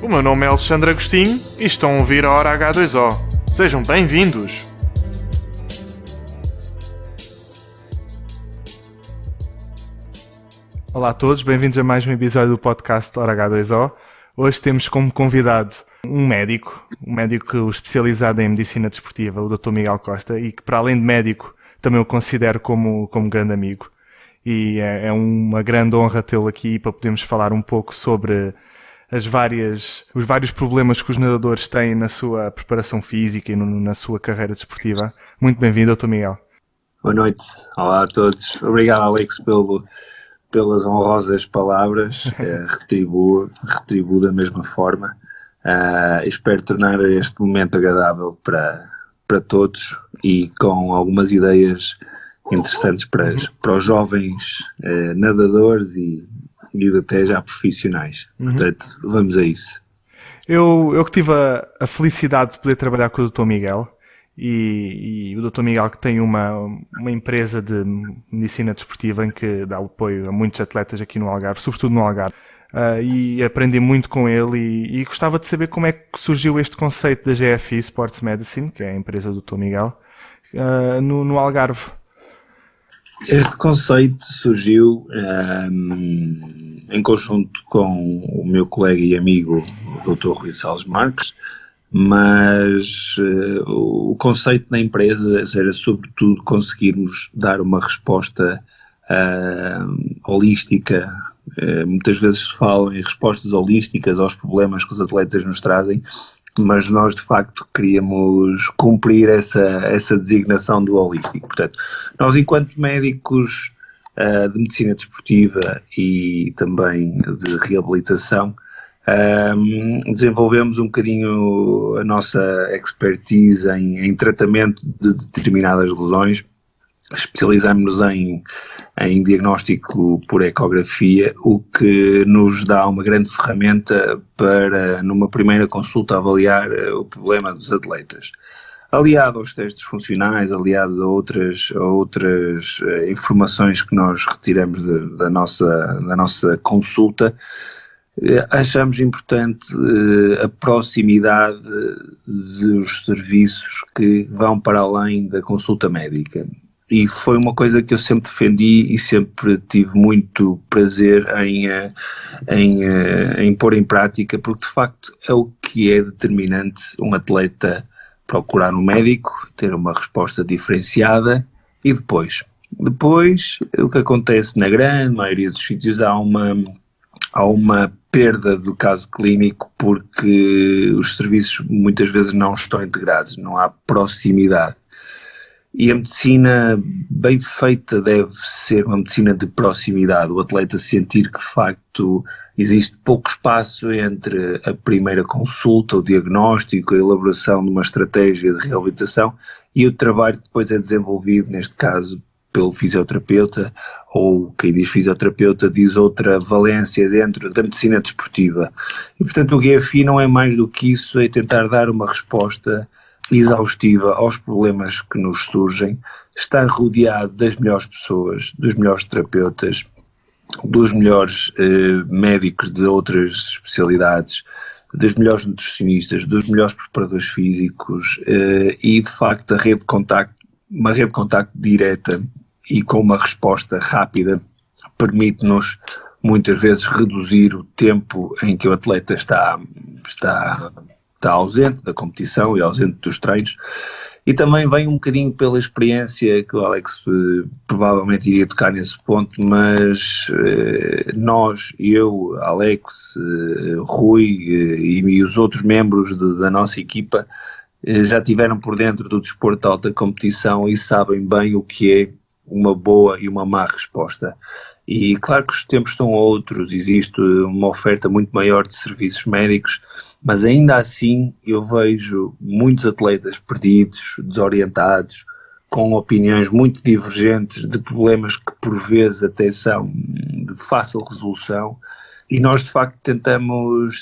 O meu nome é Alexandre Agostinho e estão a ouvir a Hora H2O. Sejam bem-vindos! Olá a todos, bem-vindos a mais um episódio do podcast Hora H2O. Hoje temos como convidado um médico especializado em medicina desportiva, o Dr. Miguel Costa, e que para além de médico também o considero como grande amigo. E é uma grande honra tê-lo aqui para podermos falar um pouco sobre os vários problemas que os nadadores têm na sua preparação física e na sua carreira desportiva. Muito bem-vindo, Dr. Miguel. Boa noite, olá a todos. Obrigado, Alex, pelas honrosas palavras. Retribuo da mesma forma. Espero tornar este momento agradável para todos e com algumas ideias interessantes para os jovens nadadores e até já profissionais. Portanto, vamos a isso. Eu que tive a felicidade de poder trabalhar com o Dr. Miguel e o Dr. Miguel que tem uma empresa de medicina desportiva em que dá apoio a muitos atletas aqui no Algarve, sobretudo no Algarve, e aprendi muito com ele e gostava de saber como é que surgiu este conceito da GFI Sports Medicine, que é a empresa do Dr. Miguel, no Algarve. Este conceito surgiu em conjunto com o meu colega e amigo, o Dr. Rui Salles Marques, mas o conceito da empresa era sobretudo conseguirmos dar uma resposta holística. Muitas vezes se fala em respostas holísticas aos problemas que os atletas nos trazem, mas nós de facto queríamos cumprir essa designação do holístico. Portanto, nós enquanto médicos de medicina desportiva e também de reabilitação, desenvolvemos um bocadinho a nossa expertise em tratamento de determinadas lesões. Especializamos-nos em diagnóstico por ecografia, o que nos dá uma grande ferramenta para, numa primeira consulta, avaliar o problema dos atletas. Aliado aos testes funcionais, aliado a outras informações que nós retiramos da nossa consulta, achamos importante a proximidade dos serviços que vão para além da consulta médica. E foi uma coisa que eu sempre defendi e sempre tive muito prazer em pôr em prática, porque de facto é o que é determinante um atleta procurar um médico, ter uma resposta diferenciada e depois o que acontece na grande maioria dos sítios há uma perda do caso clínico porque os serviços muitas vezes não estão integrados, não há proximidade. E a medicina bem feita deve ser uma medicina de proximidade, o atleta sentir que de facto existe pouco espaço entre a primeira consulta, o diagnóstico, a elaboração de uma estratégia de reabilitação e o trabalho que depois é desenvolvido, neste caso, pelo fisioterapeuta, ou quem diz fisioterapeuta diz outra valência dentro da medicina desportiva. E portanto o GFI não é mais do que isso, é tentar dar uma resposta exaustiva aos problemas que nos surgem, estar rodeado das melhores pessoas, dos melhores terapeutas, dos melhores médicos de outras especialidades, dos melhores nutricionistas, dos melhores preparadores físicos e de facto uma rede de contacto direta e com uma resposta rápida permite-nos muitas vezes reduzir o tempo em que o atleta está ausente da competição e ausente dos treinos, e também vem um bocadinho pela experiência que o Alex provavelmente iria tocar nesse ponto, mas eu, Alex, Rui e os outros membros da nossa equipa já tiveram por dentro do desporto de alta competição e sabem bem o que é uma boa e uma má resposta. E claro que os tempos são outros, existe uma oferta muito maior de serviços médicos, mas ainda assim eu vejo muitos atletas perdidos, desorientados, com opiniões muito divergentes de problemas que por vezes até são de fácil resolução, e nós de facto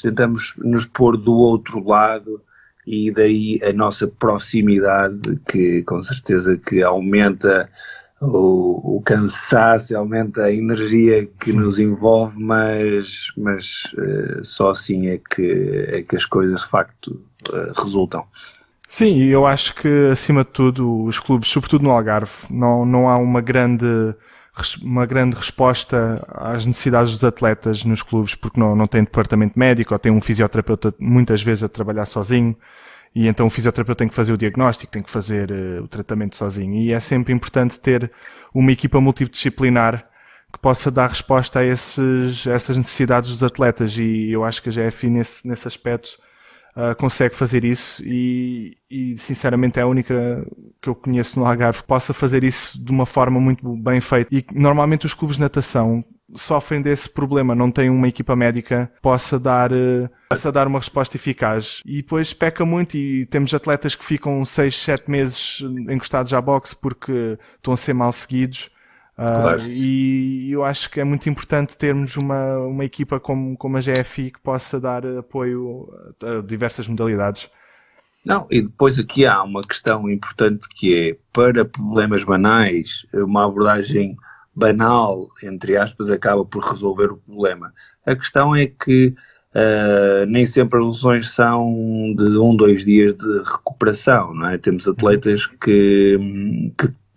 tentamos nos pôr do outro lado, e daí a nossa proximidade que com certeza que aumenta o cansaço, aumenta a energia que nos envolve, mas só assim é que as coisas de facto resultam. Sim, e eu acho que acima de tudo os clubes, sobretudo no Algarve, não há uma grande resposta às necessidades dos atletas nos clubes, porque não tem departamento médico, ou tem um fisioterapeuta muitas vezes a trabalhar sozinho, e então o fisioterapeuta tem que fazer o diagnóstico, tem que fazer o tratamento sozinho, e é sempre importante ter uma equipa multidisciplinar que possa dar resposta a essas necessidades dos atletas, e eu acho que a GFI nesse aspecto consegue fazer isso e sinceramente é a única que eu conheço no Algarve que possa fazer isso de uma forma muito bem feita. E normalmente os clubes de natação sofrem desse problema, não têm uma equipa médica que possa dar uma resposta eficaz. E depois peca muito e temos atletas que ficam 6, 7 meses encostados à boxe porque estão a ser mal seguidos. Claro. E eu acho que é muito importante termos uma equipa como a GFI que possa dar apoio a diversas modalidades. Não, e depois aqui há uma questão importante que é, para problemas banais, uma abordagem banal, entre aspas, acaba por resolver o problema. A questão é que nem sempre as lesões são de 2 dias de recuperação, não é? Temos atletas que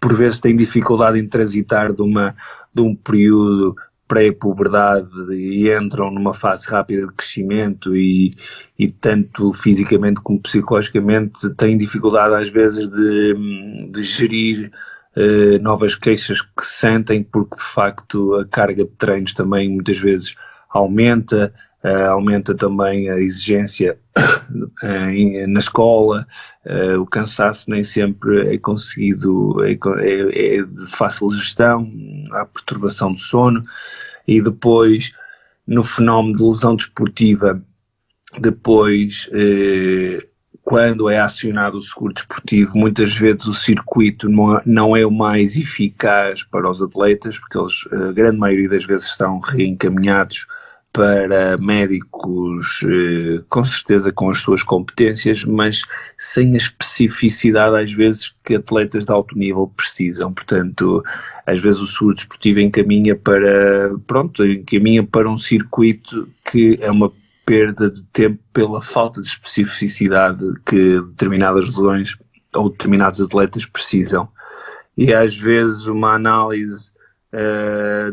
por vezes têm dificuldade em transitar de um período pré-puberdade e entram numa fase rápida de crescimento e tanto fisicamente como psicologicamente têm dificuldade às vezes de gerir novas queixas que sentem, porque de facto a carga de treinos também muitas vezes aumenta também a exigência na escola, o cansaço nem sempre é conseguido, é de fácil gestão, há perturbação do sono, e depois no fenómeno de lesão desportiva, depois quando é acionado o seguro desportivo, muitas vezes o circuito não é o mais eficaz para os atletas, porque eles, a grande maioria das vezes, estão reencaminhados para médicos, com certeza com as suas competências, mas sem a especificidade às vezes que atletas de alto nível precisam. Portanto, às vezes o seguro desportivo encaminha para um circuito que é uma perda de tempo pela falta de especificidade que determinadas lesões ou determinados atletas precisam. E às vezes uma análise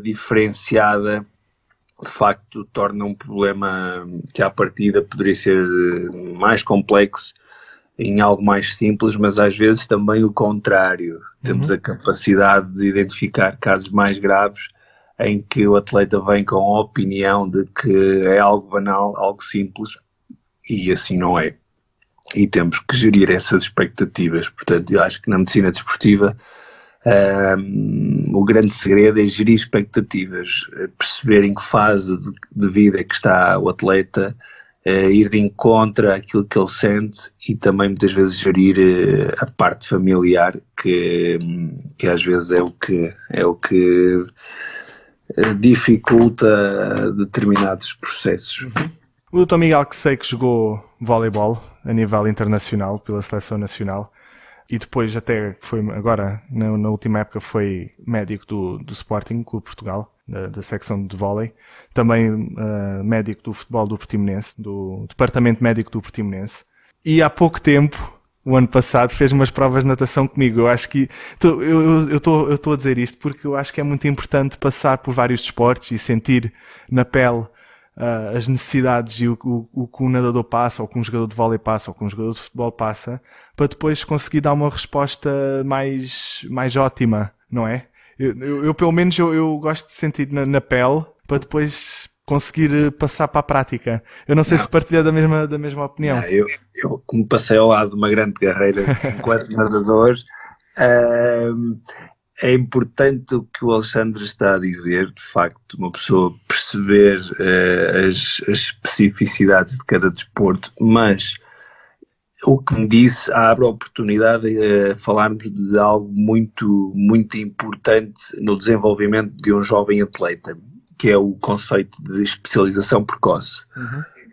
diferenciada de facto torna um problema que à partida poderia ser mais complexo em algo mais simples, mas às vezes também o contrário. Temos a capacidade de identificar casos mais graves em que o atleta vem com a opinião de que é algo banal, algo simples, e assim não é. E temos que gerir essas expectativas. Portanto, eu acho que na medicina desportiva o grande segredo é gerir expectativas, perceber em que fase de vida é que está o atleta, ir de encontro àquilo que ele sente e também muitas vezes gerir a parte familiar, que às vezes é o que dificulta determinados processos. O Dr. Miguel, que sei que jogou voleibol a nível internacional pela seleção nacional e depois até foi agora na última época foi médico do Sporting Clube Portugal, da secção de vôlei, também médico do futebol do Portimonense, do departamento médico do Portimonense, e há pouco tempo, o ano passado, fez umas provas de natação comigo. Eu acho que eu estou a dizer isto porque eu acho que é muito importante passar por vários desportos e sentir na pele as necessidades e o que um nadador passa, ou que um jogador de vôlei passa, ou que um jogador de futebol passa, para depois conseguir dar uma resposta mais ótima, não é? Eu pelo menos eu gosto de sentir na pele para depois conseguir passar para a prática. Eu não sei se partilha da mesma opinião. Não, eu como passei ao lado de uma grande carreira enquanto nadador, é importante o que o Alexandre está a dizer, de facto, uma pessoa perceber as especificidades de cada desporto, mas o que me disse abre a oportunidade a falarmos de algo muito, muito importante no desenvolvimento de um jovem atleta, que é o conceito de especialização precoce.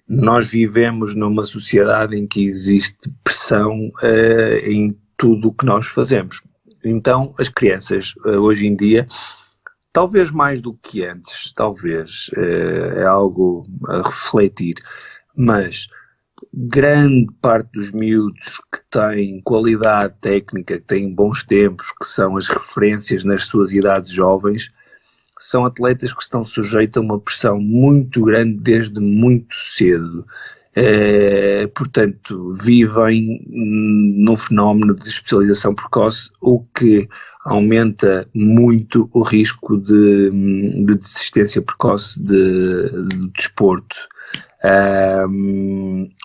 Nós vivemos numa sociedade em que existe pressão em tudo o que nós fazemos. Então, as crianças, hoje em dia, talvez mais do que antes, talvez, é algo a refletir, mas grande parte dos miúdos que têm qualidade técnica, que têm bons tempos, que são as referências nas suas idades jovens, são atletas que estão sujeitos a uma pressão muito grande desde muito cedo. Portanto, vivem num fenómeno de especialização precoce, o que aumenta muito o risco de desistência precoce de desporto.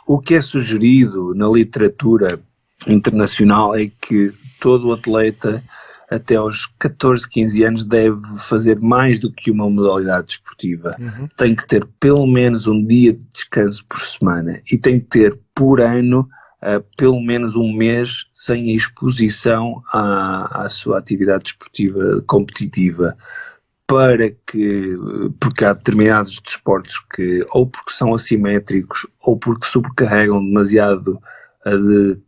O que é sugerido na literatura internacional é que todo atleta até aos 14, 15 anos deve fazer mais do que uma modalidade desportiva. Tem que ter pelo menos um dia de descanso por semana e tem que ter por ano pelo menos um mês sem exposição à sua atividade desportiva competitiva, porque há determinados desportos que ou porque são assimétricos ou porque sobrecarregam demasiado de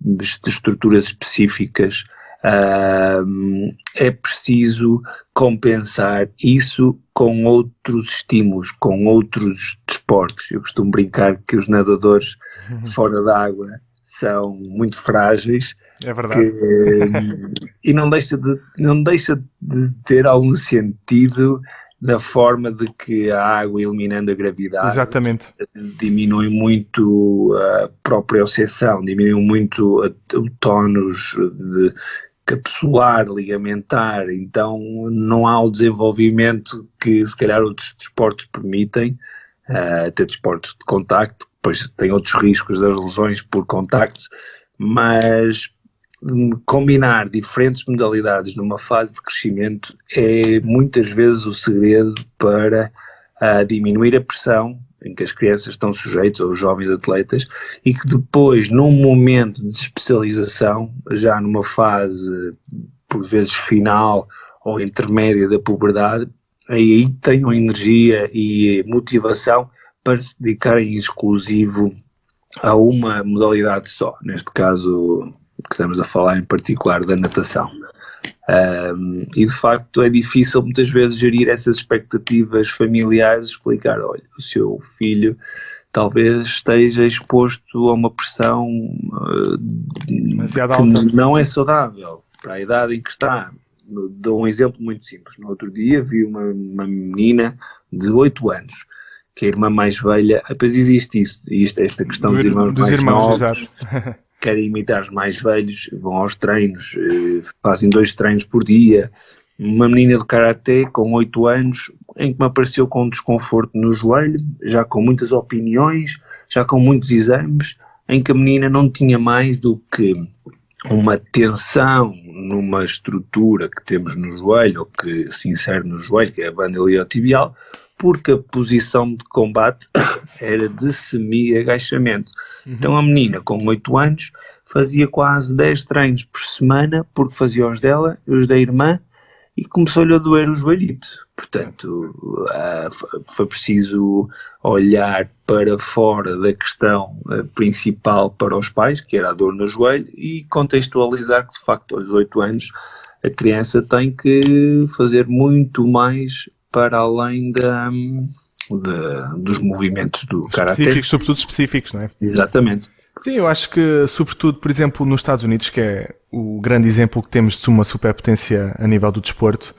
estruturas específicas. É preciso compensar isso com outros estímulos, com outros desportos. Eu costumo brincar que os nadadores fora d'água são muito frágeis. É verdade. E não deixa de ter algum sentido na forma de que a água, eliminando a gravidade, exatamente, diminui muito a própria oscilação, diminui muito o tónus capsular, ligamentar, então não há o desenvolvimento que se calhar outros desportos permitem, até desportos de contacto, depois tem outros riscos das lesões por contacto, mas combinar diferentes modalidades numa fase de crescimento é muitas vezes o segredo para diminuir a pressão em que as crianças estão sujeitas, ou os jovens atletas, e que depois, num momento de especialização, já numa fase, por vezes, final ou intermédia da puberdade, aí tenham energia e motivação para se dedicarem em exclusivo a uma modalidade só, neste caso que estamos a falar em particular da natação. E de facto é difícil muitas vezes gerir essas expectativas familiares, explicar, olha, o seu filho talvez esteja exposto a uma pressão demasiado que alta, não é saudável para a idade em que está. Dou um exemplo muito simples. No outro dia vi uma menina de 8 anos, que é a irmã mais velha, depois existe isso, esta questão dos irmãos mais novos, exato. Querem imitar os mais velhos, vão aos treinos, fazem 2 treinos por dia. Uma menina de karaté com 8 anos, em que me apareceu com um desconforto no joelho, já com muitas opiniões, já com muitos exames, em que a menina não tinha mais do que uma tensão numa estrutura que temos no joelho, ou que se insere no joelho, que é a banda iliotibial, porque a posição de combate era de semi-agachamento. Então a menina com 8 anos fazia quase 10 treinos por semana, porque fazia os dela e os da irmã, e começou-lhe a doer o joelhito. Portanto, foi preciso olhar para fora da questão principal para os pais, que era a dor no joelho, e contextualizar que de facto aos 8 anos a criança tem que fazer muito mais para além dos movimentos do karaté. Específicos, sobretudo específicos, não é? Exatamente. Sim, eu acho que, sobretudo, por exemplo, nos Estados Unidos, que é o grande exemplo que temos de uma superpotência a nível do desporto,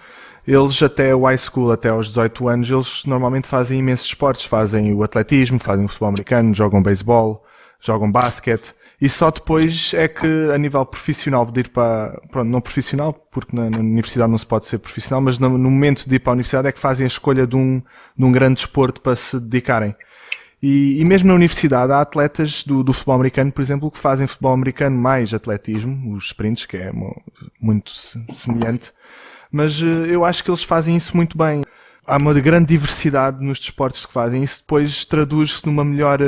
eles até o high school, até aos 18 anos, eles normalmente fazem imensos esportes, fazem o atletismo, fazem o futebol americano, jogam beisebol, jogam basquete, e só depois é que a nível profissional de ir para, pronto, não profissional, porque na universidade não se pode ser profissional, mas no momento de ir para a universidade é que fazem a escolha de um grande desporto para se dedicarem. E mesmo na universidade há atletas do futebol americano, por exemplo, que fazem futebol americano mais atletismo, os sprints, que é muito semelhante, mas eu acho que eles fazem isso muito bem. Há uma grande diversidade nos desportos que fazem. Isso depois traduz-se numa melhor,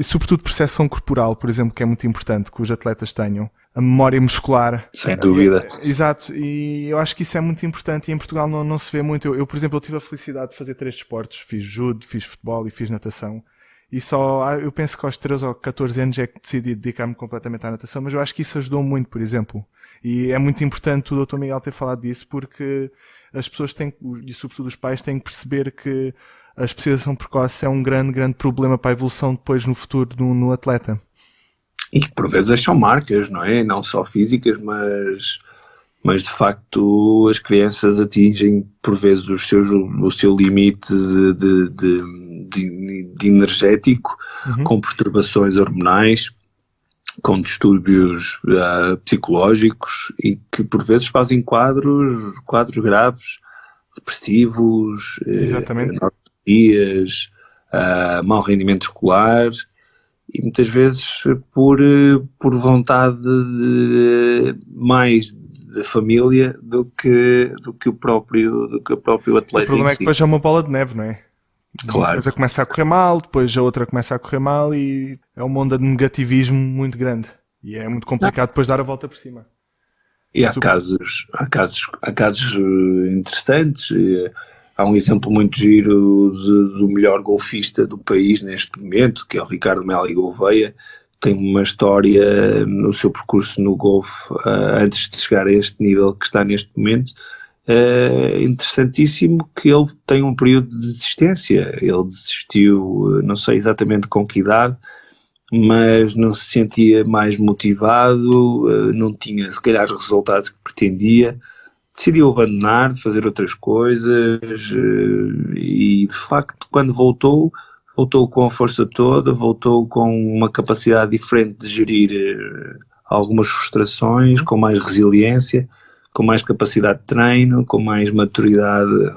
sobretudo percepção corporal, por exemplo, que é muito importante que os atletas tenham. A memória muscular. Sem dúvida. Exato. E eu acho que isso é muito importante e em Portugal não se vê muito. Eu, por exemplo, tive a felicidade de fazer 3 desportos. Fiz judo, fiz futebol e fiz natação. e só, eu penso que aos 13 ou 14 anos é que decidi dedicar-me completamente à natação, mas eu acho que isso ajudou muito, por exemplo. E é muito importante o Dr. Miguel ter falado disso, porque as pessoas têm, e sobretudo os pais, têm que perceber que a especialização precoce é um grande, grande problema para a evolução depois no futuro no atleta. E que por vezes são marcas, não é? Não só físicas, mas de facto as crianças atingem por vezes o seu limite de energético, com perturbações hormonais, com distúrbios psicológicos, e que por vezes fazem quadros graves, depressivos, anorexia, mau rendimento escolar, e muitas vezes por vontade mais da família do que o próprio atleta. O problema é que depois é uma bola de neve, não é? Claro. Uma coisa começa a correr mal, depois a outra começa a correr mal, e é uma onda de negativismo muito grande. E é muito complicado depois dar a volta por cima. E há casos interessantes. Há um exemplo muito giro do melhor golfista do país neste momento, que é o Ricardo Meli Gouveia. Tem uma história no seu percurso no golfe, antes de chegar a este nível que está neste momento, interessantíssimo, que ele tem um período de desistência. Ele desistiu, não sei exatamente com que idade, mas não se sentia mais motivado, não tinha se calhar os resultados que pretendia, decidiu abandonar, fazer outras coisas, e de facto quando voltou com a força toda, voltou com uma capacidade diferente de gerir algumas frustrações, com mais resiliência, com mais capacidade de treino, com mais maturidade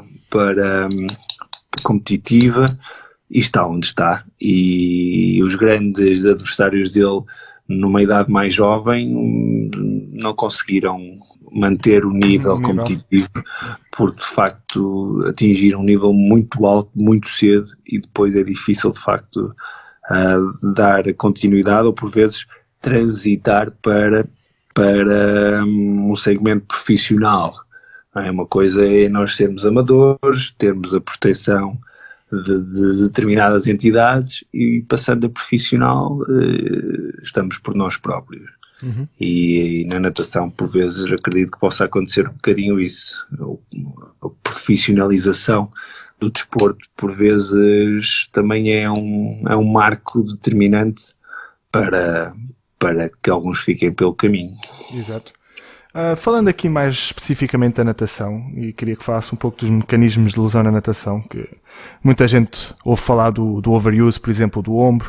competitiva, e está onde está. E os grandes adversários dele, numa idade mais jovem, não conseguiram manter o nível competitivo, porque de facto atingiram um nível muito alto, muito cedo, e depois é difícil de facto dar continuidade, ou por vezes transitar para um segmento profissional. Uma coisa é nós sermos amadores, termos a proteção de determinadas entidades, e passando a profissional estamos por nós próprios. E na natação por vezes acredito que possa acontecer um bocadinho isso, a profissionalização do desporto por vezes também é um marco determinante para que alguns fiquem pelo caminho. Exato. Falando aqui mais especificamente da natação, e queria que falasse um pouco dos mecanismos de lesão na natação, que muita gente ouve falar do overuse, por exemplo, do ombro.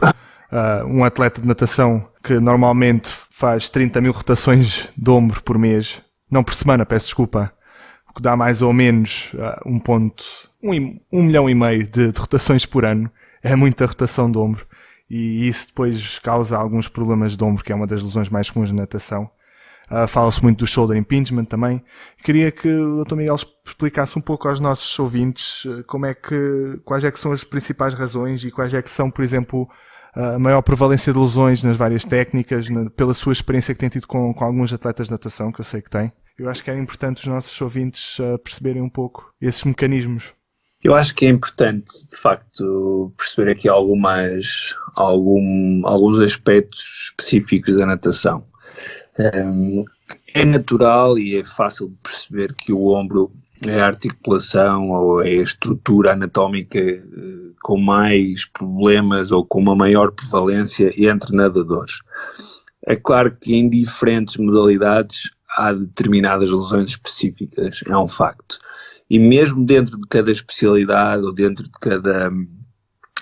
Um atleta de natação que normalmente faz 30 mil rotações de ombro por mês, não por semana, peço desculpa, o que dá mais ou menos 1,5 milhão de rotações por ano. É muita rotação de ombro, e isso depois causa alguns problemas de ombro, que é uma das lesões mais comuns na natação. Fala-se muito do shoulder impingement também. Queria que o Dr. Miguel explicasse um pouco aos nossos ouvintes quais é que são as principais razões, e quais é que são, por exemplo, a maior prevalência de lesões nas várias técnicas, pela sua experiência que tem tido com alguns atletas de natação, que eu sei que tem. Eu acho que é importante os nossos ouvintes perceberem um pouco esses mecanismos. Eu acho que é importante, de facto, perceber aqui alguns aspectos específicos da natação. É natural e é fácil de perceber que o ombro é a articulação ou é a estrutura anatómica com mais problemas ou com uma maior prevalência entre nadadores. É claro que em diferentes modalidades há determinadas lesões específicas, é um facto. E mesmo dentro de cada especialidade ou dentro de cada...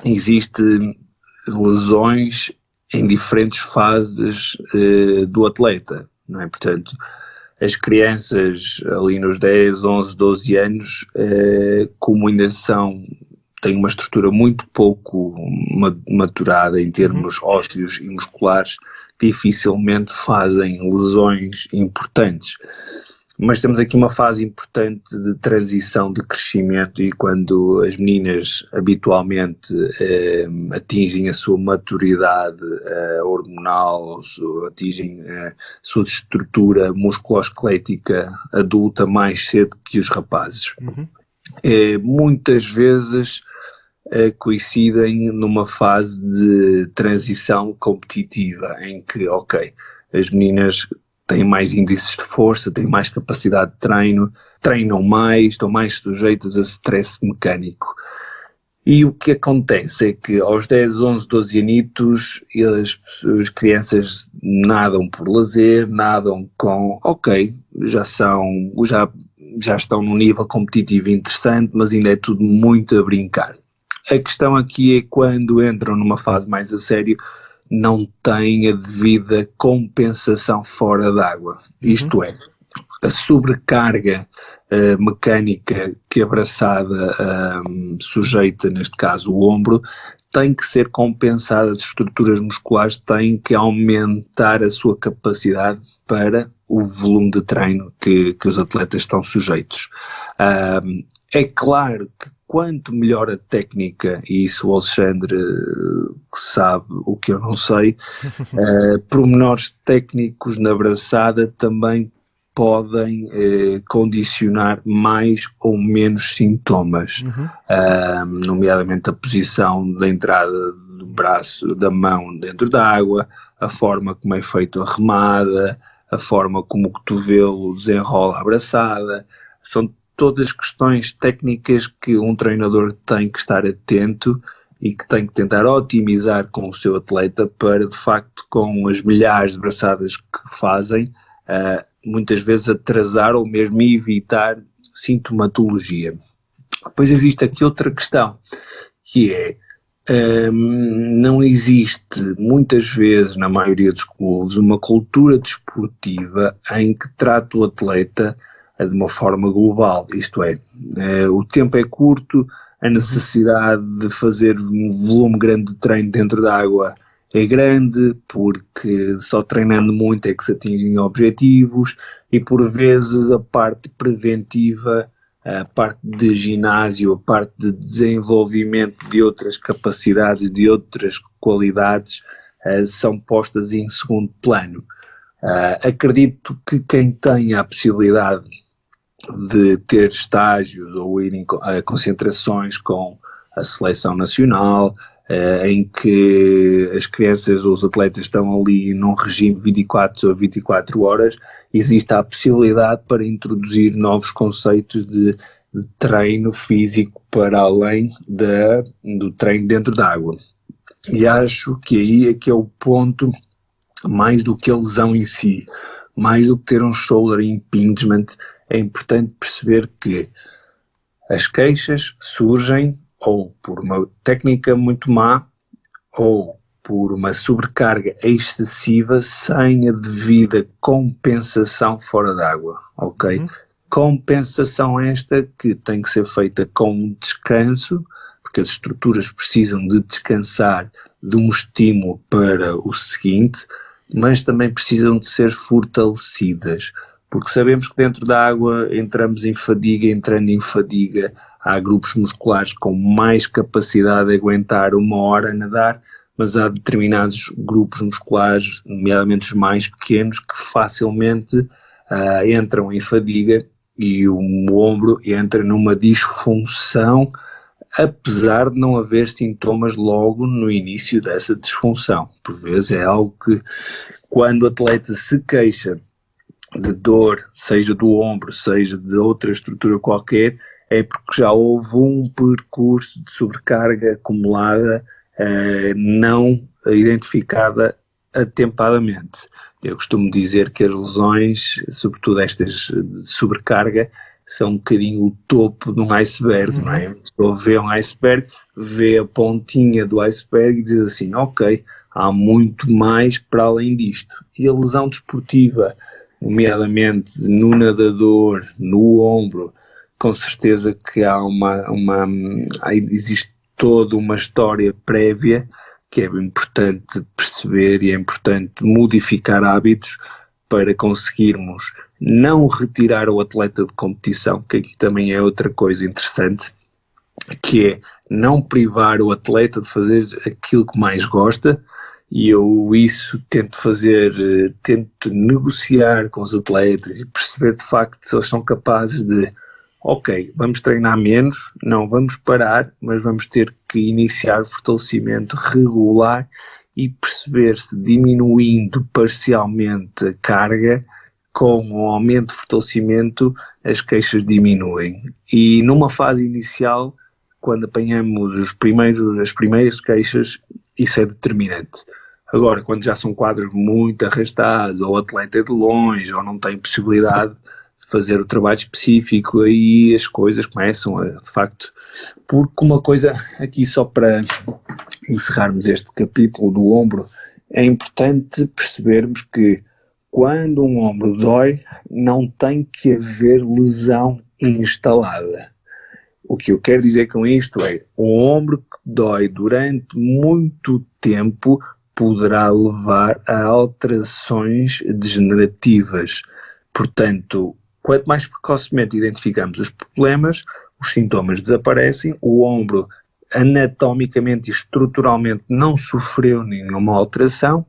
existem lesões em diferentes fases do atleta, não é? Portanto, as crianças ali nos 10, 11, 12 anos, como ainda têm uma estrutura muito pouco maturada em termos ósseos e musculares, dificilmente fazem lesões importantes. Mas temos aqui uma fase importante de transição, de crescimento, e quando as meninas habitualmente atingem a sua maturidade hormonal, atingem a sua estrutura musculoesquelética adulta mais cedo que os rapazes. Muitas vezes coincidem numa fase de transição competitiva, em que, ok, as meninas têm mais índices de força, têm mais capacidade de treino, treinam mais, estão mais sujeitas a stress mecânico. E o que acontece é que aos 10, 11, 12 anitos as crianças nadam por lazer, nadam com, ok, já estão num nível competitivo interessante, mas ainda é tudo muito a brincar. A questão aqui é quando entram numa fase mais a sério, não têm a devida compensação fora d'água. Isto é, a sobrecarga mecânica que a braçada sujeita, neste caso o ombro, tem que ser compensada, as estruturas musculares têm que aumentar a sua capacidade para o volume de treino que os atletas estão sujeitos. É claro que quanto melhor a técnica, e isso o Alexandre sabe o que eu não sei, pormenores técnicos na braçada também podem condicionar mais ou menos sintomas, nomeadamente a posição da entrada do braço, da mão dentro da água, a forma como é feita a remada, a forma como o cotovelo desenrola a braçada. São todas questões técnicas que um treinador tem que estar atento e que tem que tentar otimizar com o seu atleta para, de facto, com as milhares de braçadas que fazem, muitas vezes atrasar ou mesmo evitar sintomatologia. Depois existe aqui outra questão, que é, não existe muitas vezes na maioria dos clubes uma cultura desportiva em que trata o atleta de uma forma global, isto é, o tempo é curto, a necessidade de fazer um volume grande de treino dentro da água é grande, porque só treinando muito é que se atingem objetivos, e por vezes a parte preventiva, a parte de ginásio, a parte de desenvolvimento de outras capacidades, de outras qualidades, são postas em segundo plano. Acredito que quem tenha a possibilidade de ter estágios ou ir a concentrações com a seleção nacional, em que as crianças ou os atletas estão ali num regime 24 ou 24 horas, existe a possibilidade para introduzir novos conceitos de treino físico para além do treino dentro da água. E acho que aí é que é o ponto, mais do que a lesão em si, mais do que ter um shoulder impingement, é importante perceber que as queixas surgem ou por uma técnica muito má, ou por uma sobrecarga excessiva sem a devida compensação fora d'água, ok? Compensação esta que tem que ser feita com descanso, porque as estruturas precisam de descansar de um estímulo para o seguinte, mas também precisam de ser fortalecidas, porque sabemos que dentro da água entramos em fadiga, entrando em fadiga, há grupos musculares com mais capacidade de aguentar 1 hora a nadar, mas há determinados grupos musculares, nomeadamente os mais pequenos, que facilmente entram em fadiga e o ombro entra numa disfunção, apesar de não haver sintomas logo no início dessa disfunção. Por vezes é algo que, quando o atleta se queixa de dor, seja do ombro, seja de outra estrutura qualquer, é porque já houve um percurso de sobrecarga acumulada não identificada atempadamente. Eu costumo dizer que as lesões, sobretudo estas de sobrecarga, são um bocadinho o topo de um iceberg, não é? A pessoa vê um iceberg, vê a pontinha do iceberg e diz assim, ok, há muito mais para além disto. E a lesão desportiva, nomeadamente no nadador, no ombro, com certeza que existe toda uma história prévia que é importante perceber e é importante modificar hábitos para conseguirmos não retirar o atleta de competição, que aqui também é outra coisa interessante, que é não privar o atleta de fazer aquilo que mais gosta, e eu isso tento negociar com os atletas e perceber de facto se eles são capazes de, ok, vamos treinar menos, não vamos parar, mas vamos ter que iniciar fortalecimento regular e perceber se diminuindo parcialmente a carga, com o aumento de fortalecimento as queixas diminuem. E numa fase inicial, quando apanhamos as primeiras queixas, isso é determinante. Agora, quando já são quadros muito arrastados, ou o atleta é de longe, ou não tem possibilidade de fazer o trabalho específico, aí as coisas começam a, de facto, porque uma coisa aqui só para encerrarmos este capítulo do ombro, é importante percebermos que quando um ombro dói, não tem que haver lesão instalada. O que eu quero dizer com isto é, o ombro que dói durante muito tempo poderá levar a alterações degenerativas. Portanto, quanto mais precocemente identificamos os problemas, os sintomas desaparecem, o ombro anatomicamente e estruturalmente não sofreu nenhuma alteração,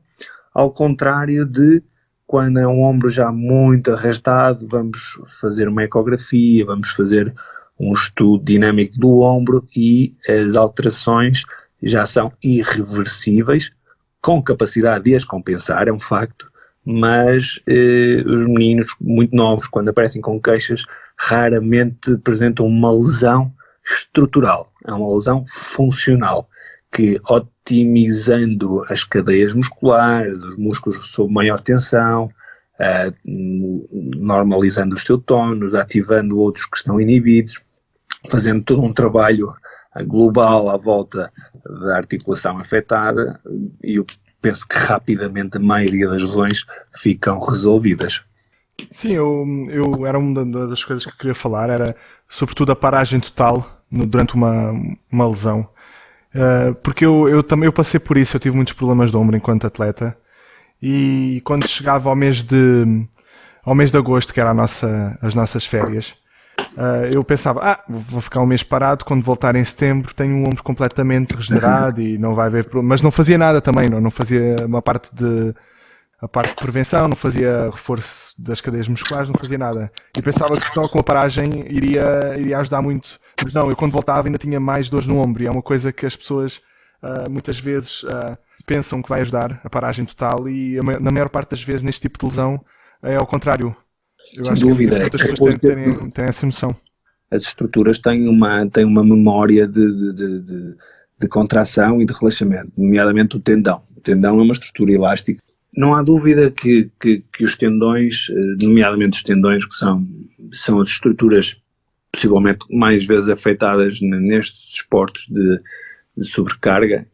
ao contrário de quando é um ombro já muito arrastado, vamos fazer uma ecografia, vamos fazer um estudo dinâmico do ombro e as alterações já são irreversíveis, com capacidade de as compensar, é um facto, mas os meninos muito novos, quando aparecem com queixas, raramente apresentam uma lesão estrutural, é uma lesão funcional, que otimizando as cadeias musculares, os músculos sob maior tensão, normalizando os teus tónus, ativando outros que estão inibidos, fazendo todo um trabalho global à volta da articulação afetada, e eu penso que rapidamente a maioria das lesões ficam resolvidas. Sim, eu era uma das coisas que eu queria falar, era sobretudo a paragem total durante uma lesão. Porque eu também passei por isso, eu tive muitos problemas de ombro enquanto atleta, e quando chegava ao mês de agosto, que era as nossas férias, eu pensava, vou ficar um mês parado, quando voltar em setembro tenho um ombro completamente regenerado e não vai haver problema. Mas não fazia nada também, não fazia a parte de prevenção, não fazia reforço das cadeias musculares, não fazia nada. E pensava que só com a paragem iria ajudar muito. Mas não, eu quando voltava ainda tinha mais dores no ombro, e é uma coisa que as pessoas muitas vezes pensam que vai ajudar, a paragem total, e na maior parte das vezes neste tipo de lesão é ao contrário. Eu Sem acho dúvida, que muitas pessoas têm essa noção. As estruturas têm uma memória de contração e de relaxamento, nomeadamente o tendão. O tendão é uma estrutura elástica. Não há dúvida que os tendões, nomeadamente os tendões, que são as estruturas possivelmente mais vezes afetadas nestes esportes de sobrecarga,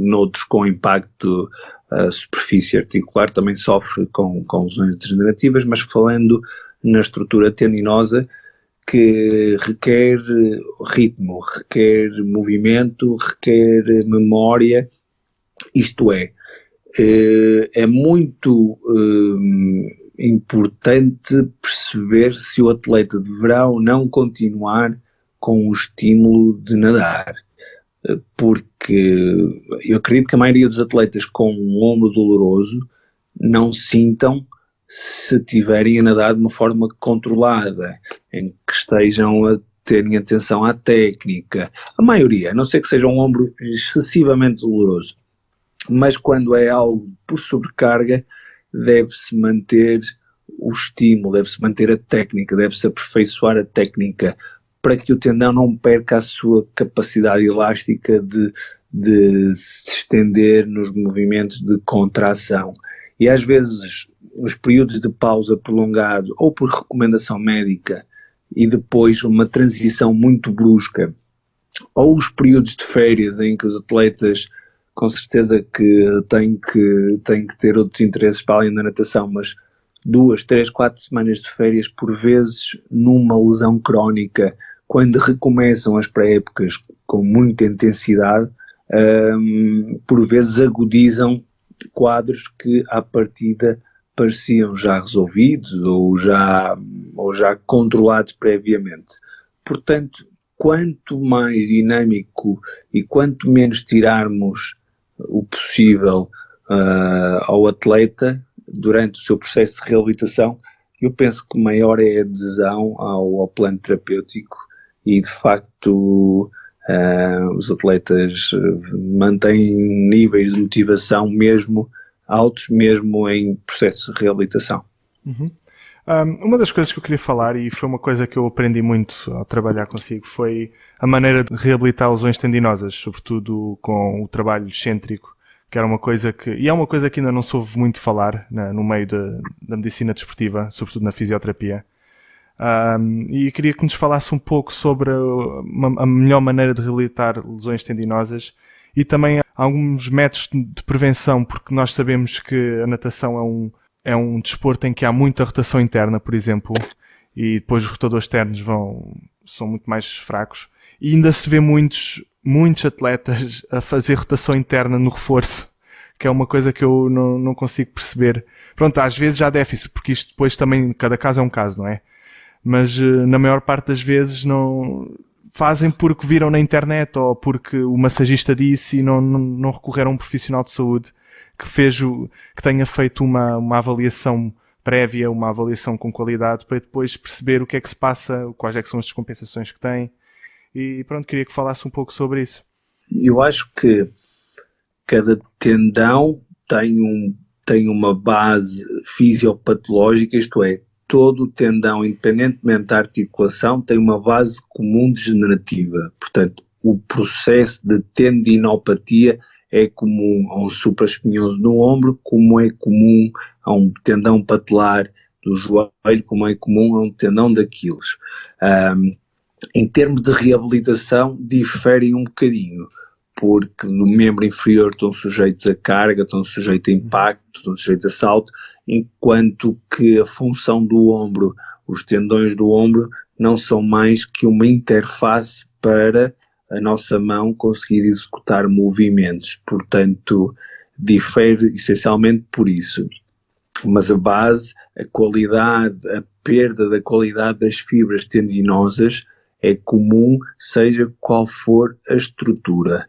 noutros com impacto, a superfície articular também sofre com lesões degenerativas, mas falando na estrutura tendinosa, que requer ritmo, requer movimento, requer memória, isto é muito importante perceber se o atleta deverá ou não continuar com o estímulo de nadar, porque eu acredito que a maioria dos atletas com um ombro doloroso não sintam se tiverem a nadar de uma forma controlada, em que estejam a terem atenção à técnica. A maioria, a não ser que seja um ombro excessivamente doloroso. Mas quando é algo por sobrecarga, deve-se manter o estímulo, deve-se manter a técnica, deve-se aperfeiçoar a técnica para que o tendão não perca a sua capacidade elástica de se estender nos movimentos de contração. E às vezes os períodos de pausa prolongado, ou por recomendação médica, e depois uma transição muito brusca, ou os períodos de férias em que os atletas com certeza que têm que ter outros interesses para além da natação, mas 2, 3, 4 semanas de férias, por vezes numa lesão crónica, quando recomeçam as pré-épocas com muita intensidade, por vezes agudizam quadros que à partida pareciam já resolvidos ou já controlados previamente. Portanto, quanto mais dinâmico e quanto menos tirarmos o possível ao atleta durante o seu processo de reabilitação, eu penso que maior é a adesão ao plano terapêutico e, de facto, Os atletas mantêm níveis de motivação mesmo altos, mesmo em processo de reabilitação. Uhum. Uma das coisas que eu queria falar, e foi uma coisa que eu aprendi muito ao trabalhar consigo, foi a maneira de reabilitar lesões tendinosas, sobretudo com o trabalho excêntrico, que era uma coisa e é uma coisa que ainda não se ouve muito falar no meio da medicina desportiva, sobretudo na fisioterapia. E queria que nos falasse um pouco sobre a melhor maneira de reabilitar lesões tendinosas e também alguns métodos de prevenção, porque nós sabemos que a natação é um desporto em que há muita rotação interna, por exemplo, e depois os rotadores externos são muito mais fracos. E ainda se vê muitos atletas a fazer rotação interna no reforço, que é uma coisa que eu não consigo perceber. Pronto, às vezes há déficit, porque isto depois também, cada caso é um caso, não é? Mas na maior parte das vezes não fazem porque viram na internet ou porque o massagista disse e não recorreram a um profissional de saúde que tenha feito uma avaliação prévia, uma avaliação com qualidade, para depois perceber o que é que se passa, quais é que são as descompensações que tem. E pronto, queria que falasse um pouco sobre isso. Eu acho que cada tendão tem uma base fisiopatológica, isto é, todo o tendão, independentemente da articulação, tem uma base comum degenerativa. Portanto, o processo de tendinopatia é comum a um supraespinhoso no ombro, como é comum a um tendão patelar do joelho, como é comum a um tendão de Aquiles. Em termos de reabilitação, diferem um bocadinho, porque no membro inferior estão sujeitos a carga, estão sujeitos a impacto, estão sujeitos a salto, enquanto que a função do ombro, os tendões do ombro, não são mais que uma interface para a nossa mão conseguir executar movimentos. Portanto, difere essencialmente por isso. Mas a base, a qualidade, a perda da qualidade das fibras tendinosas é comum, seja qual for a estrutura.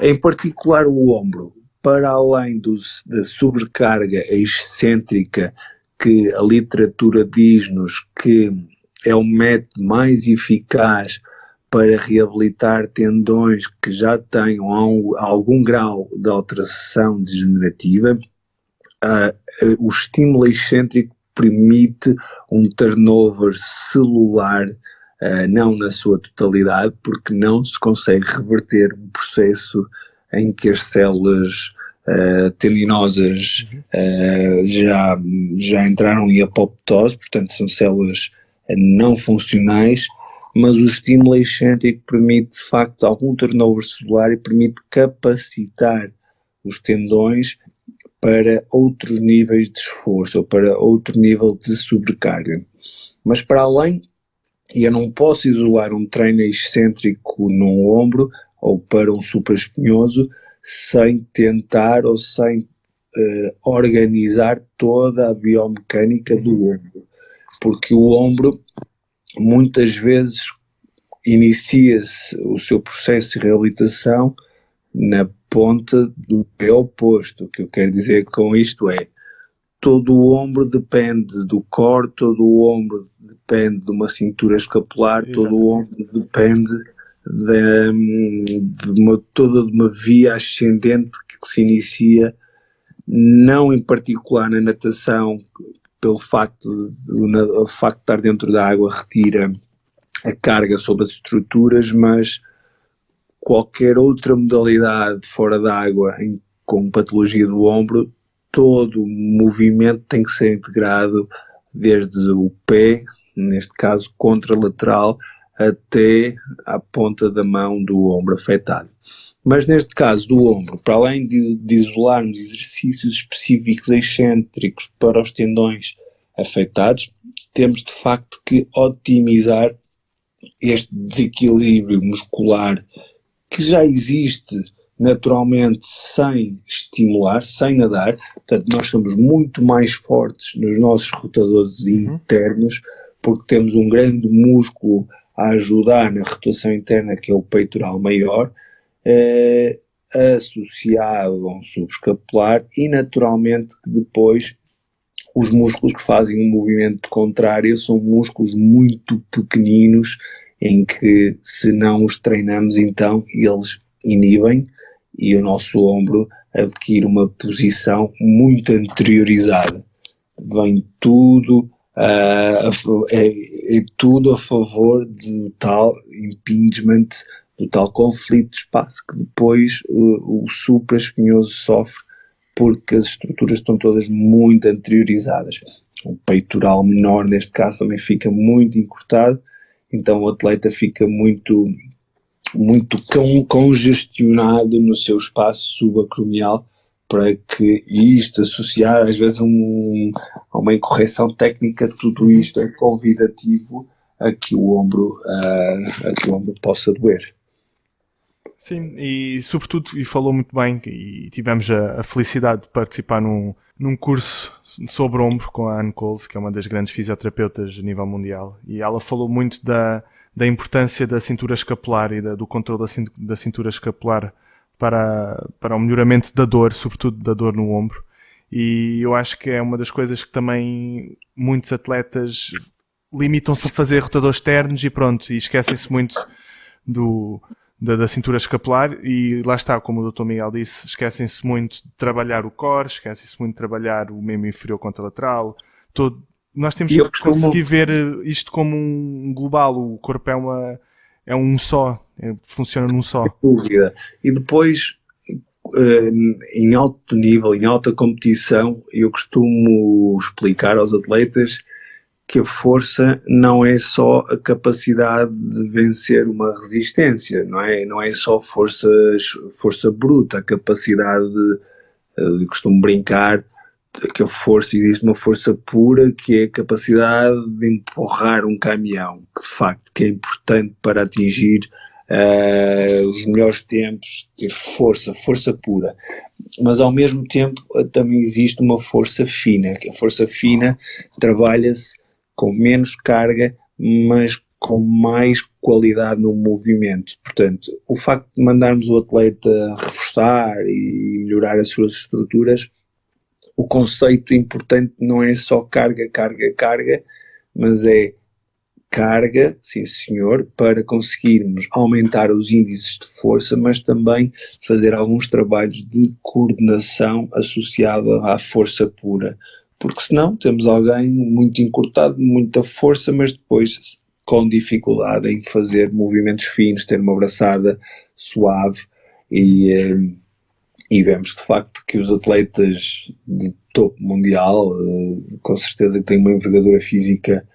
Em particular o ombro, para além da sobrecarga excêntrica, que a literatura diz-nos que é o método mais eficaz para reabilitar tendões que já tenham algum grau de alteração degenerativa, o estímulo excêntrico permite um turnover celular, não na sua totalidade, porque não se consegue reverter um processo em que as células tendinosas já entraram em apoptose, portanto são células não funcionais, mas o estímulo excêntrico permite de facto algum turnover celular e permite capacitar os tendões para outros níveis de esforço ou para outro nível de sobrecarga. Mas para além, eu não posso isolar um treino excêntrico num ombro ou para um supraespinhoso sem tentar ou sem organizar toda a biomecânica do ombro, porque o ombro muitas vezes inicia-se o seu processo de reabilitação na ponta do pé oposto. O que eu quero dizer com isto é, todo o ombro depende do core, todo o ombro depende de uma cintura escapular, exatamente. Todo o ombro depende de uma via ascendente que se inicia, não em particular na natação, pelo facto de estar dentro da água retira a carga sobre as estruturas, mas qualquer outra modalidade fora da água com patologia do ombro, todo o movimento tem que ser integrado desde o pé, neste caso contralateral, até à ponta da mão do ombro afetado. Mas neste caso do ombro, para além de isolarmos exercícios específicos excêntricos para os tendões afetados, temos de facto que otimizar este desequilíbrio muscular que já existe naturalmente sem estimular, sem nadar. Portanto, nós somos muito mais fortes nos nossos rotadores internos, porque temos um grande músculo a ajudar na rotação interna, que é o peitoral maior, associado a um subescapular, e naturalmente que depois os músculos que fazem um movimento contrário são músculos muito pequeninos em que se não os treinamos, então eles inibem e o nosso ombro adquire uma posição muito anteriorizada. Vem tudo, é tudo a favor do tal impingement, do tal conflito de espaço que depois o supraespinhoso sofre, porque as estruturas estão todas muito anteriorizadas. O peitoral menor, neste caso, também fica muito encurtado, então o atleta fica muito congestionado no seu espaço subacromial, para que isto, associado às vezes a uma incorreção técnica, tudo isto é convidativo a que o ombro possa doer. Sim, e sobretudo, e falou muito bem, e tivemos a felicidade de participar num curso sobre ombro com a Anne Coles, que é uma das grandes fisioterapeutas a nível mundial, e ela falou muito da importância da cintura escapular e do controle da cintura escapular para o melhoramento da dor, sobretudo da dor no ombro. E eu acho que é uma das coisas que também muitos atletas limitam-se a fazer rotadores externos e pronto, e esquecem-se muito da cintura escapular, e lá está, como o Dr. Miguel disse, esquecem-se muito de trabalhar o core, esquecem-se muito de trabalhar o membro inferior contralateral, todo. Nós temos que conseguir ver isto como um global. O corpo é um só, funciona num só. Sem dúvida. E depois, em alto nível, em alta competição, eu costumo explicar aos atletas que a força não é só a capacidade de vencer uma resistência, não é só força bruta, a capacidade de costumo brincar que a força, existe uma força pura, que é a capacidade de empurrar um caminhão, que de facto que é importante para atingir os melhores tempos, ter força pura. Mas ao mesmo tempo também existe uma força fina, que a força fina trabalha-se com menos carga, mas com mais qualidade no movimento. Portanto, o facto de mandarmos o atleta reforçar e melhorar as suas estruturas, o conceito importante não é só carga, mas é carga, sim senhor, para conseguirmos aumentar os índices de força, mas também fazer alguns trabalhos de coordenação associado à força pura. Porque senão temos alguém muito encurtado, muita força, mas depois com dificuldade em fazer movimentos finos, ter uma braçada suave e vemos de facto que os atletas de topo mundial, com certeza que têm uma envergadura física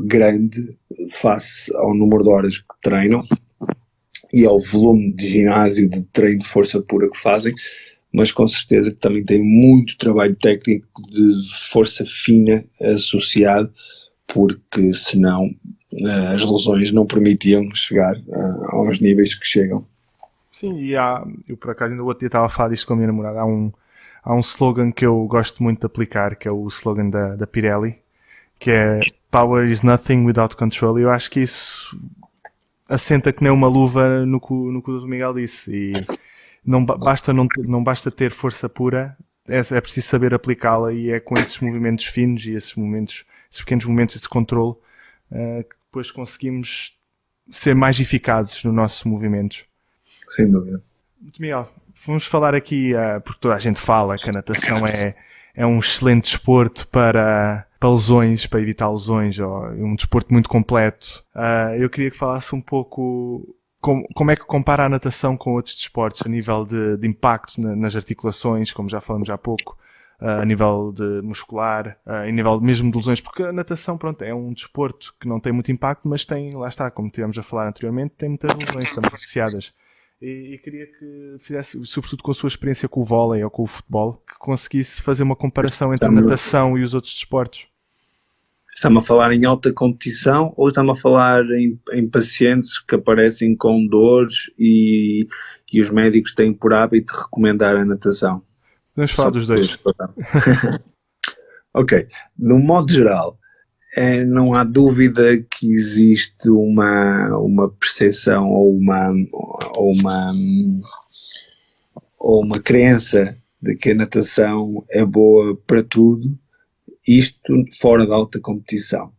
grande face ao número de horas que treinam e ao volume de ginásio, de treino de força pura que fazem, mas com certeza que também têm muito trabalho técnico de força fina associado, porque senão as lesões não permitiam chegar aos níveis que chegam. Sim, e eu por acaso ainda o outro dia estava a falar disto com a minha namorada. Há um slogan que eu gosto muito de aplicar, que é o slogan da Pirelli, que é Power is nothing without control. E eu acho que isso assenta que nem uma luva no que o Dr. Miguel disse. E não basta ter força pura, é preciso saber aplicá-la, e é com esses movimentos finos e esses pequenos momentos, esse controle, que depois conseguimos ser mais eficazes nos nossos movimentos. Sem dúvida. Miguel, vamos falar aqui, porque toda a gente fala que a natação é um excelente desporto para lesões, para evitar lesões, ou um desporto muito completo. Eu queria que falasse um pouco como é que compara a natação com outros desportos a nível de impacto nas articulações, como já falamos há pouco, a nível de muscular, a nível mesmo de lesões, porque a natação, pronto, é um desporto que não tem muito impacto, mas tem, lá está, como tivemos a falar anteriormente, tem muitas lesões também associadas. E queria que fizesse, sobretudo com a sua experiência com o vôlei ou com o futebol, que conseguisse fazer uma comparação entre a natação e os outros desportos. Está-me a falar em alta competição ou está-me a falar em pacientes que aparecem com dores e os médicos têm por hábito recomendar a natação? Vamos falar dos dois. Ok. No modo geral, não há dúvida que existe uma percepção ou uma crença de que a natação é boa para tudo, isto fora da alta competição.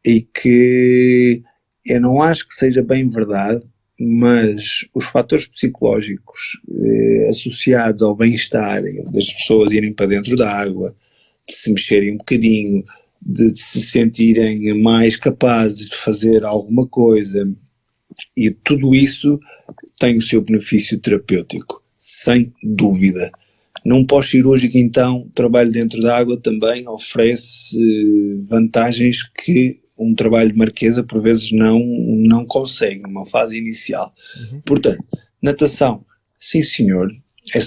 e que eu não acho que seja bem verdade, mas os fatores psicológicos associados ao bem-estar das pessoas irem para dentro da água, de se mexerem um bocadinho, de se sentirem mais capazes de fazer alguma coisa, e tudo isso tem o seu benefício terapêutico, sem dúvida. Num pós-cirúrgico, então, o trabalho dentro da água também oferece vantagens que um trabalho de marquesa por vezes não consegue numa fase inicial. Portanto, natação, sim senhor, é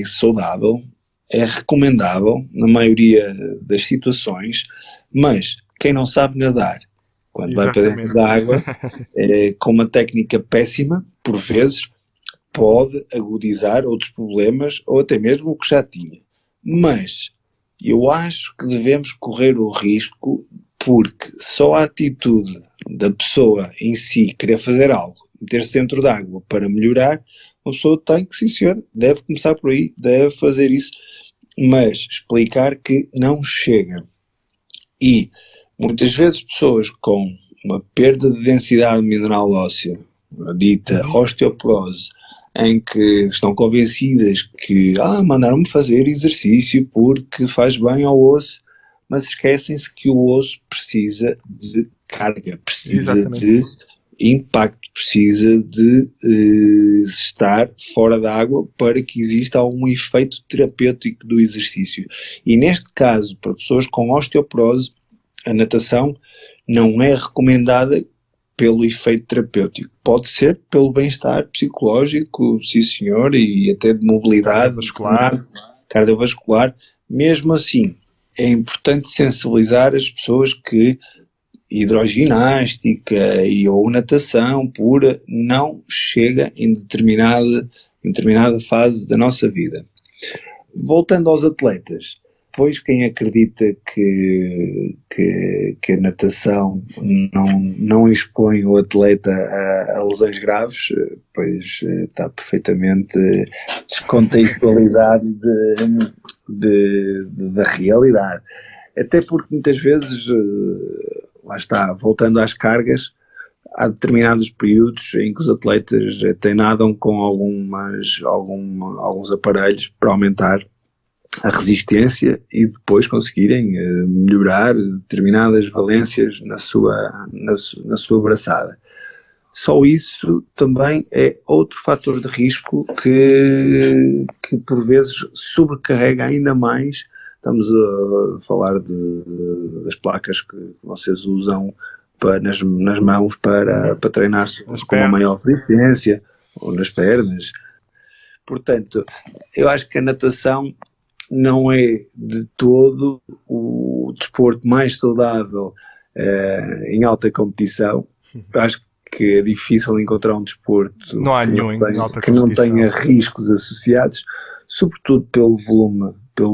saudável, é recomendável na maioria das situações, mas quem não sabe nadar, quando vai para dentro da água, com uma técnica péssima, por vezes, pode agudizar outros problemas ou até mesmo o que já tinha. Mas eu acho que devemos correr o risco, porque só a atitude da pessoa em si querer fazer algo, meter-se dentro da água para melhorar, uma pessoa tem que, sim senhor, deve começar por aí, deve fazer isso, mas explicar que não chega. E muitas vezes pessoas com uma perda de densidade mineral óssea, a dita osteoporose, em que estão convencidas que mandaram-me fazer exercício porque faz bem ao osso, mas esquecem-se que o osso precisa de carga, precisa de impacto, precisa de estar fora da água para que exista algum efeito terapêutico do exercício. E neste caso, para pessoas com osteoporose, a natação não é recomendada pelo efeito terapêutico. Pode ser pelo bem-estar psicológico, sim senhor, e até de mobilidade cardiovascular. Mesmo assim, é importante sensibilizar as pessoas que hidroginástica ou natação pura não chega em determinada fase da nossa vida. Voltando aos atletas, pois quem acredita que a natação não expõe o atleta a lesões graves, pois está perfeitamente descontextualizado da realidade. Até porque muitas vezes, lá está, voltando às cargas, há determinados períodos em que os atletas até nadam com alguns aparelhos para aumentar a resistência e depois conseguirem melhorar determinadas valências na sua braçada. Só isso também é outro fator de risco que por vezes sobrecarrega ainda mais. Estamos a falar das placas que vocês usam nas mãos para treinar com uma maior resistência, ou nas pernas. Portanto, eu acho que a natação não é de todo o desporto mais saudável em alta competição. Acho que é difícil encontrar um desporto que não tenha riscos associados, sobretudo pelo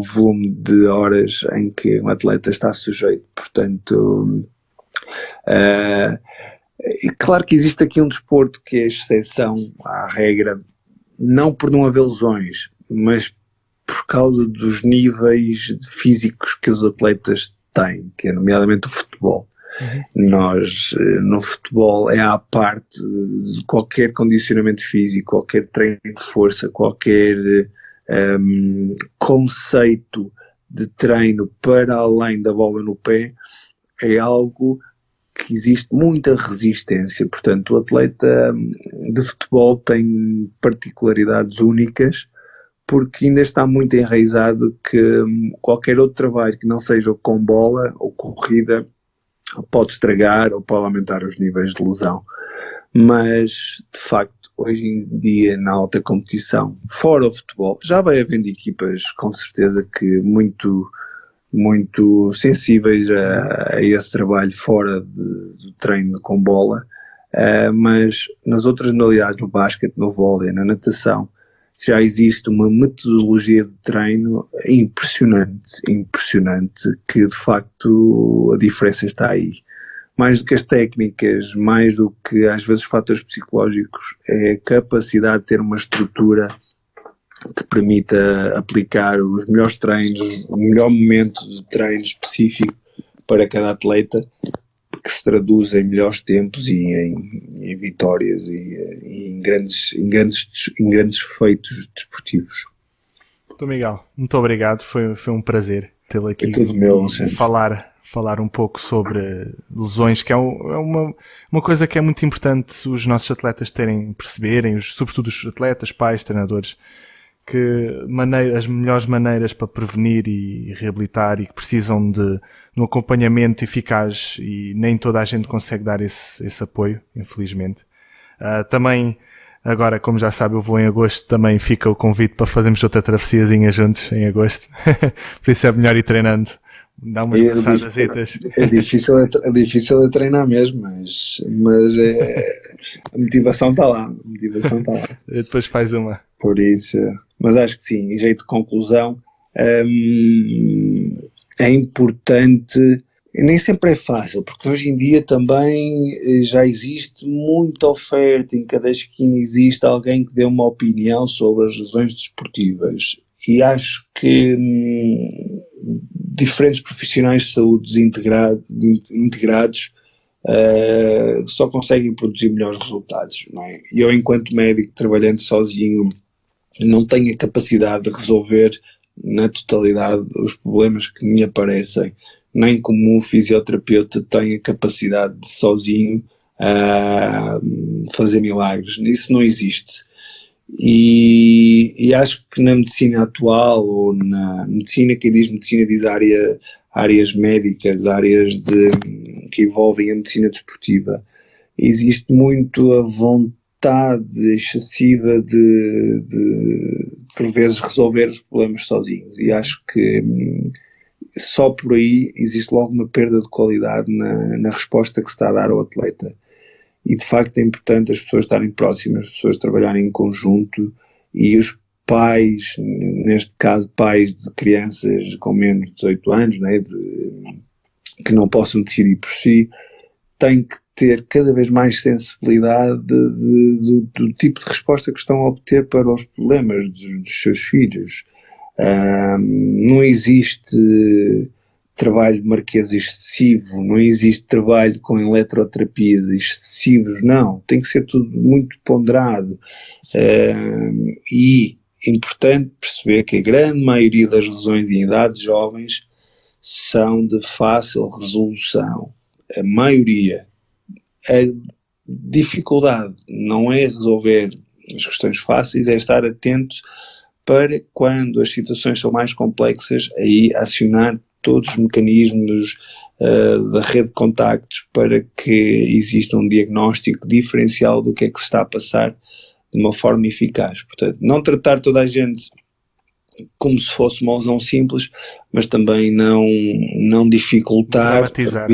volume de horas em que um atleta está sujeito. Portanto, claro que existe aqui um desporto que é exceção à regra, não por não haver lesões, mas por causa dos níveis físicos que os atletas têm, que é nomeadamente o futebol. Nós, no futebol, é à parte de qualquer condicionamento físico, qualquer treino de força, qualquer conceito de treino para além da bola no pé, é algo que existe muita resistência. Portanto, o atleta de futebol tem particularidades únicas, porque ainda está muito enraizado que qualquer outro trabalho que não seja com bola ou corrida pode estragar ou pode aumentar os níveis de lesão. Mas, de facto, hoje em dia, na alta competição, fora o futebol, já vai havendo equipas, com certeza, que muito sensíveis a esse trabalho fora do treino com bola, mas nas outras modalidades, no basquete, no vôlei, na natação, já existe uma metodologia de treino impressionante, que de facto a diferença está aí. Mais do que as técnicas, mais do que às vezes fatores psicológicos, é a capacidade de ter uma estrutura que permita aplicar os melhores treinos, o melhor momento de treino específico para cada atleta, que se traduz em melhores tempos e em vitórias e em grandes feitos desportivos. Doutor Miguel, muito obrigado, foi um prazer tê-lo aqui. É tudo meu, falar um pouco sobre lesões, que é uma coisa que é muito importante os nossos atletas perceberem, sobretudo os atletas, pais, treinadores, que as melhores maneiras para prevenir e reabilitar, e que precisam de um acompanhamento eficaz, e nem toda a gente consegue dar esse apoio, infelizmente. Também, agora, como já sabe, eu vou em agosto, também fica o convite para fazermos outra travessiazinha juntos em agosto. Por isso é melhor ir treinando. Dá umas passadasitas. É difícil treinar mesmo, mas a motivação está lá. Depois faz uma. Por isso, mas acho que sim, em jeito de conclusão, é importante, nem sempre é fácil, porque hoje em dia também já existe muita oferta, em cada esquina existe alguém que dê uma opinião sobre as lesões desportivas, e acho que diferentes profissionais de saúde integrados só conseguem produzir melhores resultados, não é? E eu, enquanto médico, trabalhando sozinho, não tenho a capacidade de resolver na totalidade os problemas que me aparecem, nem como um fisioterapeuta tenho a capacidade de sozinho fazer milagres. Isso não existe. E acho que na medicina atual, ou na medicina, quem diz medicina diz áreas médicas, áreas que envolvem a medicina desportiva, existe muito a vontade excessiva de por vezes resolver os problemas sozinhos, e acho que só por aí existe logo uma perda de qualidade na resposta que se está a dar ao atleta. E de facto é importante as pessoas estarem próximas, as pessoas trabalharem em conjunto, e os pais, neste caso pais de crianças com menos de 18 anos, né, que não possam decidir por si, têm que ter cada vez mais sensibilidade do tipo de resposta que estão a obter para os problemas dos seus filhos. Não existe trabalho de marquesa excessivo, não existe trabalho com eletroterapias excessivos, não, tem que ser tudo muito ponderado, e é importante perceber que a grande maioria das lesões em idades jovens são de fácil resolução, a maioria. A dificuldade não é resolver as questões fáceis, é estar atento para, quando as situações são mais complexas, aí acionar todos os mecanismos da rede de contactos para que exista um diagnóstico diferencial do que é que se está a passar de uma forma eficaz. Portanto, não tratar toda a gente como se fosse uma lesão simples, mas também não dificultar. Dramatizar.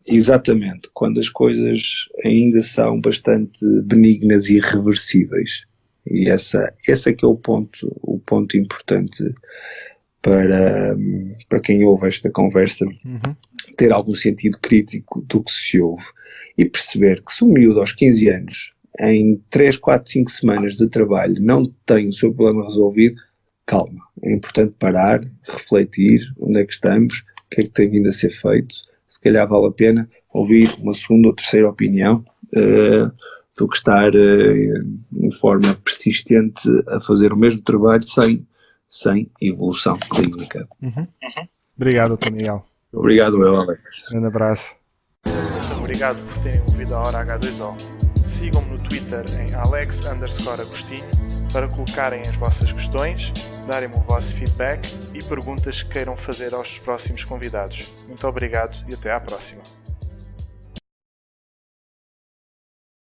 Exatamente, quando as coisas ainda são bastante benignas e irreversíveis. E esse é que é o ponto importante para quem ouve esta conversa, ter algum sentido crítico do que se ouve e perceber que se um miúdo aos 15 anos, em 3, 4, 5 semanas de trabalho, não tem o seu problema resolvido, calma, é importante parar, refletir onde é que estamos, o que é que tem vindo a ser feito. Se calhar vale a pena ouvir uma segunda ou terceira opinião do que estar de forma persistente a fazer o mesmo trabalho sem evolução clínica. Obrigado, Dr. Miguel. Obrigado, Alex. Grande abraço. Muito obrigado por terem ouvido a Hora H2O. Sigam-me no Twitter em Alex_Agostinho para colocarem as vossas questões, darem-me o vosso feedback e perguntas que queiram fazer aos próximos convidados. Muito obrigado e até à próxima.